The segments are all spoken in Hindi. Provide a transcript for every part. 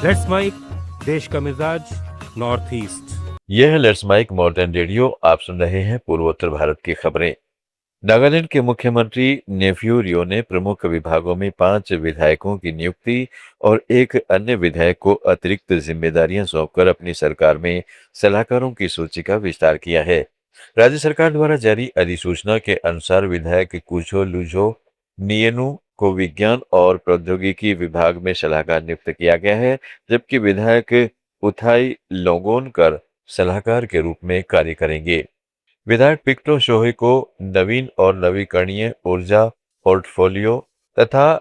लेट्स माइक देश का मिजाज नॉर्थ ईस्ट। यह है लेट्स माइक मॉडर्न रेडियो। आप सुन रहे हैं पूर्वोत्तर भारत की खबरें। नागालैंड के मुख्यमंत्री नेफ्यू रियो ने प्रमुख विभागों में 5 विधायकों की नियुक्ति और एक अन्य विधायक को अतिरिक्त जिम्मेदारियां सौंपकर अपनी सरकार में सलाहकारों की सूची का विस्तार किया है। राज्य सरकार द्वारा जारी अधिसूचना के अनुसार विधायक कुछो लुझो नियनु को विज्ञान और प्रौद्योगिकी विभाग में सलाहकार नियुक्त किया गया है, जबकि विधायक उथाई लोगोनकर सलाहकार के रूप में कार्य करेंगे। विधायक पिक्टो सोहे को नवीन और नवीकरणीय ऊर्जा पोर्टफोलियो तथा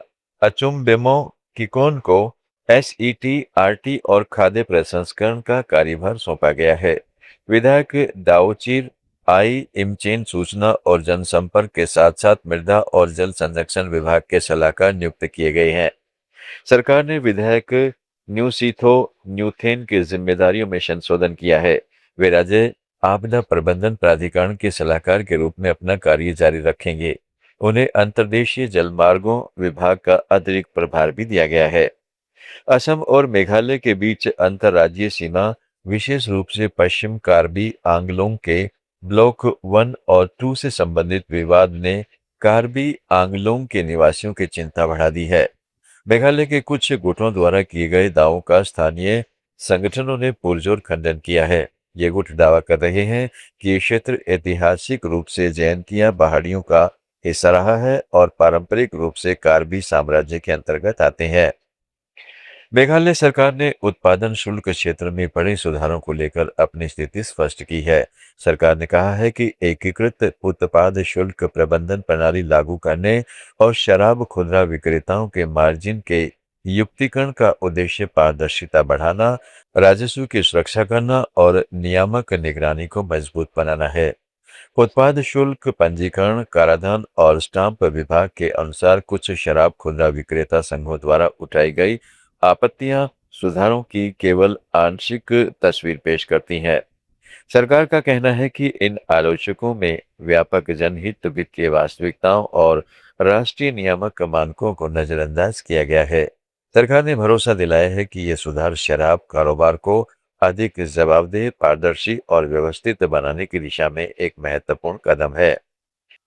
अचुम्बेमो किकोन को एसईटी, आरटी और खाद्य प्रसंस्करण का कार्यभार सौंपा गया है। विधायक दाओचिर आई इमचेन सूचना और जनसंपर्क के साथ साथ मृदा और जल संरक्षण विभाग के सलाहकार नियुक्त किए गए हैं। सरकार ने विधायक न्यूसीथो न्यूथेन की जिम्मेदारियों में संशोधन किया है। वे राज्य आपदा प्रबंधन प्राधिकरण के सलाहकार के रूप में अपना कार्य जारी रखेंगे। उन्हें अंतर्देशीय जलमार्गों विभाग का अतिरिक्त प्रभार भी दिया गया है। असम और मेघालय के बीच अंतर्राज्यीय सीमा, विशेष रूप से पश्चिम कार्बी आंगलोंग के ब्लॉक 1 और 2 से संबंधित विवाद ने कार्बी आंगलोंग के निवासियों की चिंता बढ़ा दी है। मेघालय के कुछ गुटों द्वारा किए गए दावों का स्थानीय संगठनों ने पुरजोर खंडन किया है। ये गुट दावा कर रहे हैं कि ये क्षेत्र ऐतिहासिक रूप से जयंतिया पहाड़ियों का हिस्सा रहा है और पारंपरिक रूप से कार्बी साम्राज्य के अंतर्गत आते हैं। मेघालय सरकार ने उत्पादन शुल्क क्षेत्र में बड़े सुधारों को लेकर अपनी स्थिति स्पष्ट की है। सरकार ने कहा है कि एकीकृत उत्पाद शुल्क प्रबंधन प्रणाली लागू करने और शराब खुदरा विक्रेताओं के मार्जिन के युक्तिकरण का उद्देश्य पारदर्शिता बढ़ाना, राजस्व की सुरक्षा करना और नियामक निगरानी को मजबूत बनाना है। उत्पाद शुल्क पंजीकरण, कराधान और स्टाम्प विभाग के अनुसार कुछ शराब खुदरा विक्रेता संघों द्वारा उठाई गई आपत्तियां सुधारों की केवल आंशिक तस्वीर पेश करती हैं। सरकार का कहना है कि इन आलोचकों में व्यापक जनहित, वित्तीय वास्तविकताओं और राष्ट्रीय नियामक मानकों को नजरअंदाज किया गया है। सरकार ने भरोसा दिलाया है कि ये सुधार शराब कारोबार को अधिक जवाबदेह, पारदर्शी और व्यवस्थित बनाने की दिशा में एक महत्वपूर्ण कदम है।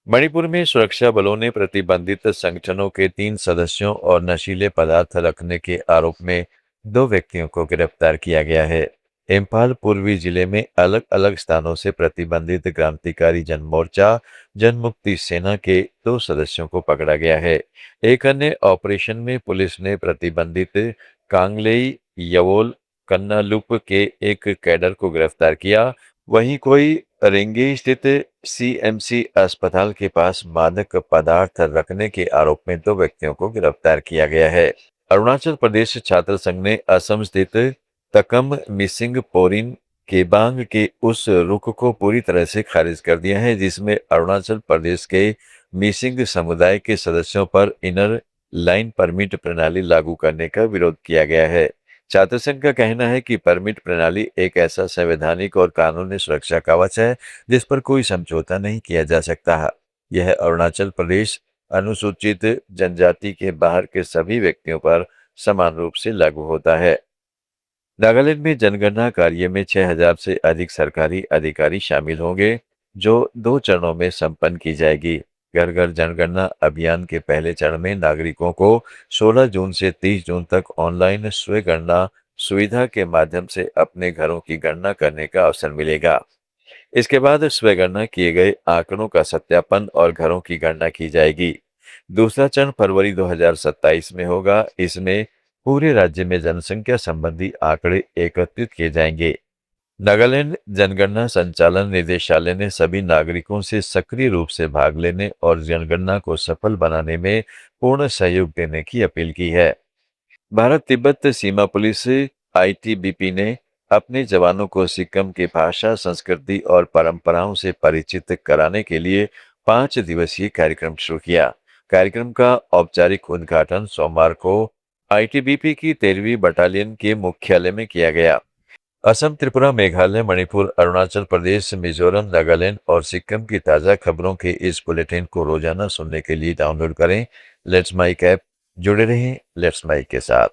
मणिपुर में सुरक्षा बलों ने प्रतिबंधित संगठनों के 3 सदस्यों और नशीले पदार्थ रखने के आरोप में 2 व्यक्तियों को गिरफ्तार किया गया है। इम्फाल पूर्वी जिले में अलग अलग स्थानों से प्रतिबंधित क्रांतिकारी जनमोर्चा जनमुक्ति सेना के 2 सदस्यों को पकड़ा गया है। एक अन्य ऑपरेशन में पुलिस ने प्रतिबंधित कांगलेई यवोल कन्नालुप के एक कैडर को गिरफ्तार किया। वहीं कोई रेंगे स्थित सीएमसी अस्पताल के पास मादक पदार्थ रखने के आरोप में 2 व्यक्तियों को गिरफ्तार किया गया है। अरुणाचल प्रदेश छात्र संघ ने असम स्थित तकम मिसिंग पोरिन केबांग के उस रुख को पूरी तरह से खारिज कर दिया है, जिसमें अरुणाचल प्रदेश के मिसिंग समुदाय के सदस्यों पर इनर लाइन परमिट प्रणाली लागू करने का विरोध किया गया है। छात्र संघ का कहना है कि परमिट प्रणाली एक ऐसा संवैधानिक और कानूनी सुरक्षा कवच है जिस पर कोई समझौता नहीं किया जा सकता है। यह अरुणाचल प्रदेश अनुसूचित जनजाति के बाहर के सभी व्यक्तियों पर समान रूप से लागू होता है। नागालैंड में जनगणना कार्य में 6,000 से अधिक सरकारी अधिकारी शामिल होंगे, जो 2 चरणों में संपन्न की जाएगी। घर घर जनगणना अभियान के पहले चरण में नागरिकों को 16 जून से 30 जून तक ऑनलाइन स्वगणना सुविधा के माध्यम से अपने घरों की गणना करने का अवसर मिलेगा। इसके बाद स्वगणना किए गए आंकड़ों का सत्यापन और घरों की गणना की जाएगी। दूसरा चरण फरवरी 2027 में होगा। इसमें पूरे राज्य में जनसंख्या संबंधी आंकड़े एकत्रित किए जाएंगे। नागालैंड जनगणना संचालन निदेशालय ने सभी नागरिकों से सक्रिय रूप से भाग लेने और जनगणना को सफल बनाने में पूर्ण सहयोग देने की अपील की है। भारत तिब्बत सीमा पुलिस आईटीबीपी ने अपने जवानों को सिक्किम की भाषा, संस्कृति और परंपराओं से परिचित कराने के लिए 5 दिवसीय कार्यक्रम शुरू किया। कार्यक्रम का औपचारिक उद्घाटन सोमवार को आईटीबीपी की 13वीं बटालियन के मुख्यालय में किया गया। असम, त्रिपुरा, मेघालय, मणिपुर, अरुणाचल प्रदेश, मिजोरम, नागालैंड और सिक्किम की ताज़ा खबरों के इस बुलेटिन को रोजाना सुनने के लिए डाउनलोड करें लेट्स माइक ऐप। जुड़े रहें लेट्स माइक के साथ।